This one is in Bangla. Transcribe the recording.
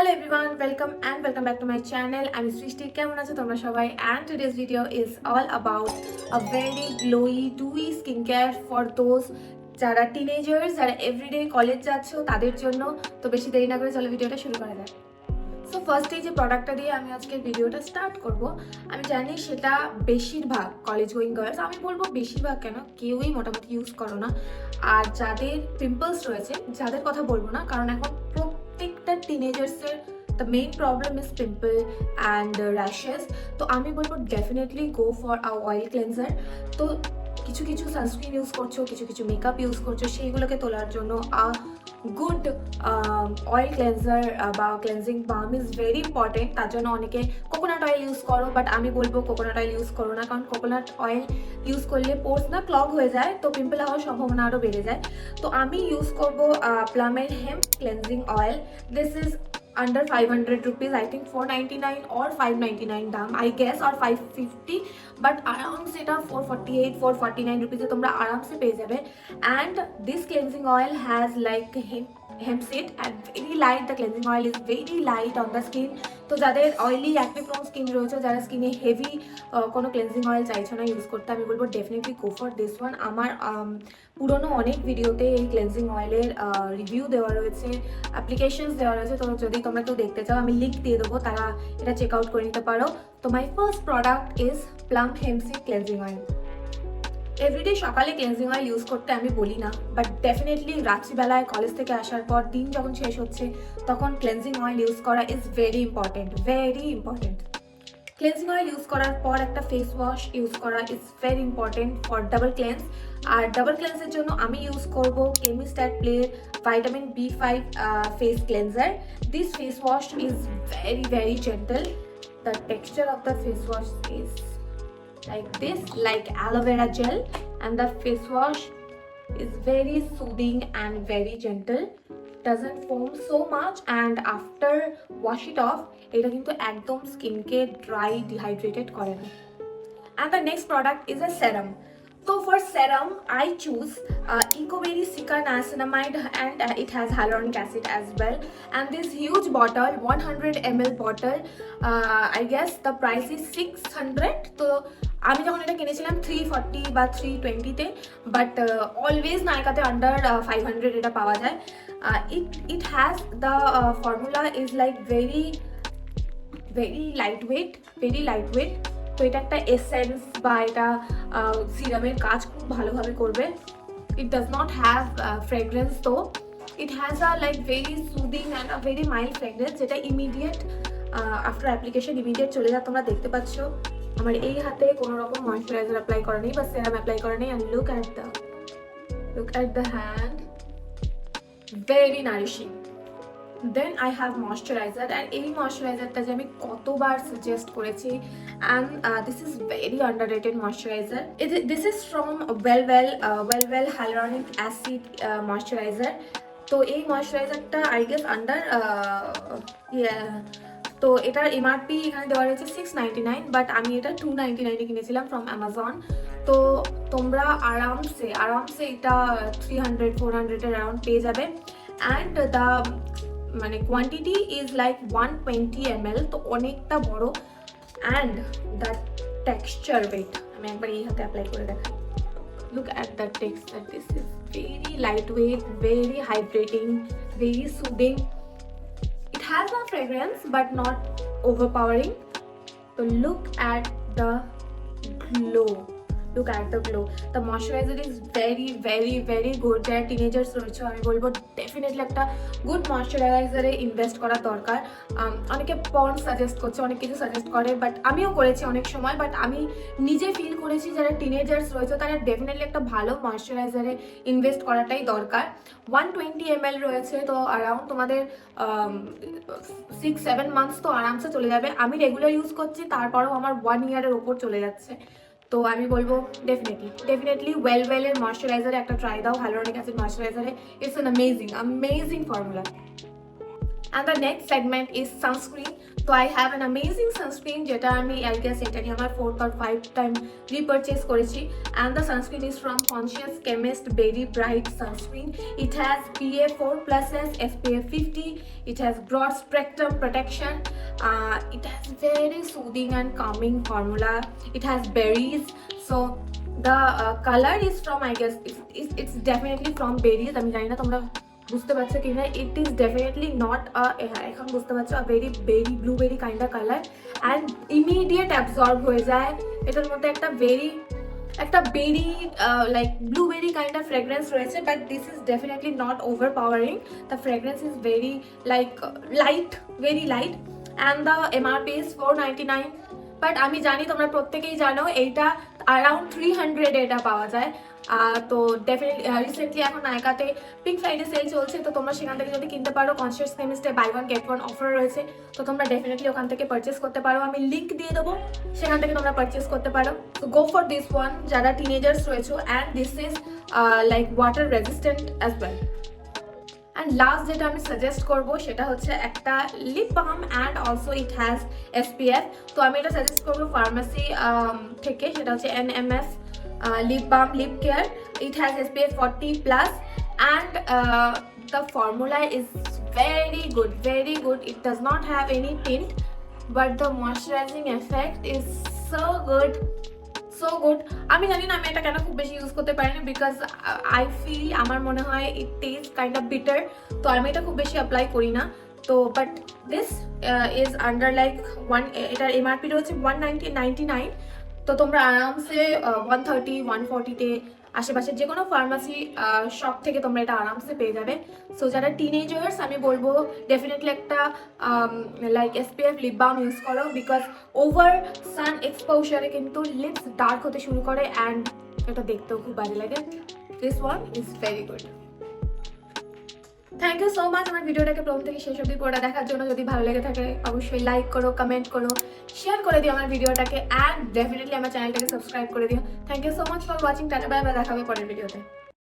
Hello everyone, welcome back to my channel. I'm Srishti. কেমন আছো তোমরা সবাই? And today's video is all about a very glowy, dewy skincare for those যারা teenagers, যারা everyday কলেজ যাচ্ছ তাদের জন্য। তো বেশি দেরি না করে চলো ভিডিওটা শুরু করা যাক। সো ফার্স্টে যে প্রোডাক্টটা দিয়ে আমি আজকের ভিডিওটা স্টার্ট করব, আমি জানি সেটা বেশিরভাগ কলেজ গোয়িং গার্লস, আমি বলবো বেশিরভাগ কেন, কেউই মোটামুটি ইউজ করো না। আর যাদের পিম্পলস রয়েছে, যাদের কথা বলবো না, কারণ এখন প্রত্যেকটা টিনেজার্সের the main problem is pimple and rashes. তো আমি বলবো definitely go for a oil cleanser. তো কিছু কিছু সানস্ক্রিন ইউজ করছো, কিছু মেকআপ ইউজ করছো, সেইগুলোকে তোলার জন্য গুড অয়েল ক্লেন্সার বা ক্লেন্সিং বাম ইজ ভেরি ইম্পর্টেন্ট। তার জন্য অনেকে কোকোনাট অয়েল ইউজ করো, বাট আমি বলবো কোকোনাট অয়েল ইউজ করো না, কারণ কোকোনাট অয়েল ইউজ করলে পোর্স না ক্লগ হয়ে যায়, তো পিম্পল হওয়ার সম্ভাবনা আরও বেড়ে যায়। তো আমি ইউজ করবো প্লামের hemp cleansing oil. This is under 500 rupees, I think 499 or 599 দাম, I guess, or 550, but around সেটা 448 449 rupees এ তোমরা আরামসে পেয়ে যাবে। and this cleansing oil has like hemp seed and very light, the cleansing oil is very light on the skin. তো যাদের অয়েলি অ্যাকনে প্রোন স্কিন রয়েছে, যারা স্কিনে হেভি কোনো ক্লেন্সিং অয়েল চাইছো না ইউজ করতে, আমি বলবো definitely go for this one. আমার পুরনো অনেক ভিডিওতে এই ক্লেন্সিং অয়েলের রিভিউ দেওয়া রয়েছে, অ্যাপ্লিকেশনস দেওয়া রয়েছে। তো যদি তোমরা কেউ দেখতে চাও, আমি লিঙ্ক দিয়ে দেবো, তারা এটা চেক আউট করে নিতে পারো। তো my first product is Plum hemp seed cleansing oil. Everyday সকালে ক্লেন্সিং অয়েল ইউজ করতে আমি বলি না, বাট ডেফিনেটলি রাত্রিবেলায় কলেজ থেকে আসার পর দিন যখন শেষ হচ্ছে তখন ক্লেন্সিং অয়েল ইউজ করা is very important, very important. Cleansing oil use করার পর একটা ফেস ওয়াশ ইউজ করা is very important for double cleanse. আর ডাবল ক্লেন্সের জন্য আমি ইউজ করবো কেমিস্ট প্লের vitamin B5 face cleanser. This face wash is very gentle. The texture of the face wash is like this, like aloe vera gel, and the face wash is very soothing and very gentle, doesn't foam so much, and after wash it off এটা কিন্তু একদম স্কিনকে ড্রাই ডিহাইড্রেটেড করে না। and the next product is a serum. So for serum I choose EcoBerry niacinamide, and it has hyaluronic acid as well. And this huge bottle, 100 ml bottle, I guess the price is 600. তো আমি যখন এটা কিনেছিলাম 340 বা 320-তে, বাট অলওয়েজ নাইকাতে আন্ডার 500 এটা পাওয়া যায়। it has the formula is like very lightweight, very lightweight. তো এটা একটা এসেন্স বা এটা সিরামের কাজ খুব ভালোভাবে করবে। It does not have fragrance, তো it has a like very soothing and a very mild fragrance, যেটা ইমিডিয়েট আফটার অ্যাপ্লিকেশন ইমিডিয়েট চলে যায়। তোমরা দেখতে পাচ্ছ আমার এই হাতে কোনো রকম ময়েশ্চারাইজার অ্যাপ্লাই করা নেই বা সেরাম অ্যাপ্লাই করা নেই। And look at the hand, very nourishing. Then I have moisturiser, and এই ময়েশ্চারাইজারটা যে আমি কতবার সাজেস্ট করেছি, and this is very underrated moisturiser. This is from wellwell hyluronic acid moisturiser. তো এই ময়েশ্চারাইজারটা আই গেস আন্ডার তো এটার এমআরপি এখানে দেওয়া রয়েছে 699, বাট আমি এটা 299-এ কিনেছিলাম ফ্রম অ্যামাজন। তো তোমরা আরামসে এটা 300 400-এর অ্যারাউন্ড পেয়ে যাবে। অ্যান্ড দ্য মানে কোয়ান্টিটি ইজ লাইক 120 ml, তো অনেকটা বড়। অ্যান্ড দ্য টেক্সচার, ওয়েট আমি একবার এই হাতে অ্যাপ্লাই করে দেখাই। Look at the texture. This is very lightweight, very hydrating, very soothing. It has a fragrance but not overpowering. So look at the glow. Look at the glow. The moisturizer is very good. যারা টিনেজার্স রয়েছে, আমি বলবো ডেফিনেটলি একটা গুড ময়েশ্চারাইজারে ইনভেস্ট করা দরকার। অনেকে পন্ড সাজেস্ট করছে, অনেক কিছু সাজেস্ট করে, বাট আমিও করেছি অনেক সময়, বাট আমি নিজে ফিল করেছি যারা টিনেজার্স রয়েছে তারা ডেফিনেটলি একটা ভালো ময়েশ্চারাইজারে ইনভেস্ট করাটাই দরকার। 120 ml রয়েছে, তো অ্যারাউন্ড তোমাদের 6-7 মান্থস তো আরামসে চলে যাবে। আমি রেগুলার ইউজ করছি, তারপরেও আমার 1 ইয়ারের ওপর চলে যাচ্ছে। তো আমি বলবো ডেফিনেটলি ওয়েলওয়েলের ময়েশ্চারাইজারে একটা ট্রাই দাও, হ্যালুরনিক অ্যাসিড ময়েশ্চারাইজারে। It's an amazing formula. And the next segment is sunscreen. So I have an amazing sunscreen যেটা আমি I guess এটা নিয়ে আমার 4th or 5th time repurchase করেছি, and the sunscreen is from Conscious Chemist Berry Bright Sunscreen. It has PA 4+, SPF 50. It has broad spectrum protection. It has very soothing and calming formula. It has berries. So the color is from, I guess it's definitely from berries. আমি জানি না তোমরা বুঝতে পারছো কিনা, it is definitely not এখন বুঝতে পারছো a very berry blueberry kind of color and immediate absorb হয়ে যায়। এটার মধ্যে একটা বেরি like blueberry kind of fragrance রয়েছে, but this is definitely not overpowering. The fragrance is very like light, very light, and the MRP is 499, but আমি জানি তোমরা প্রত্যেকেই জানো এইটা around 300 এটা পাওয়া যায়। তো ডেফিনেটলি রিসেন্টলি এখন নায়কাতে পিঙ্ক ফ্রাইডে সেল চলছে, তো তোমরা সেখান থেকে যদি কিনতে পারো, কনসিয়াস কেমিস্টে buy one get one offer রয়েছে, তো তোমরা ডেফিনেটলি ওখান থেকে পারচেস করতে পারো। আমি লিঙ্ক দিয়ে দেবো, সেখান থেকে তোমরা পারচেস করতে পারো। তো গো ফর দিস ওয়ান যারা টিনেজার্স রয়েছে, and this is like water resistant as well. And last যেটা আমি সাজেস্ট করবো সেটা হচ্ছে একটা lip balm, and also it has SPF। তো আমি এটা সাজেস্ট করবো ফার্মাসি থেকে, সেটা হচ্ছে NMS lip balm lip care. It has SPF 40+, and the formula is very good, very good. It does not have any tint, but the moisturizing effect is so good, so good. আমি জানি না আমি এটা কেন খুব বেশি ইউজ করতে পারি না, বিকজ আই ফিল আমার মনে হয় ইট টেস্ট কাইন্ড অফ বিটার, তো আমি এটা খুব বেশি অ্যাপ্লাই করি না। তো but this is under like এটার MRP রয়েছে 199। তো তোমরা আরামসে 130, 140-তে আশেপাশে যে কোনো ফার্মাসি শপ থেকে তোমরা এটা আরামসে পেয়ে যাবে। সো যারা টিনেজার্স, আমি বলবো ডেফিনেটলি একটা like SPF lip balm use করো, বিকজ ওভার সান এক্সপোজারে কিন্তু লিপস ডার্ক হতে শুরু করে, অ্যান্ড এটা দেখতেও খুব বাজে লাগে। This one is very good. Thank you so much আমার ভিডিওটাকে প্রথম থেকে শেষ অবধি পড়া দেখার জন্য। যদি ভালো লেগে থাকে অবশ্যই লাইক করো, কমেন্ট করো, শেয়ার করে দিও আমার ভিডিওটাকে, অ্যান্ড ডেফিনেটলি আমার চ্যানেলটাকে সাবস্ক্রাইব করে দিও। Thank you so much for watching. Ta-ta bye bye, দেখা হবে পরের ভিডিওতে।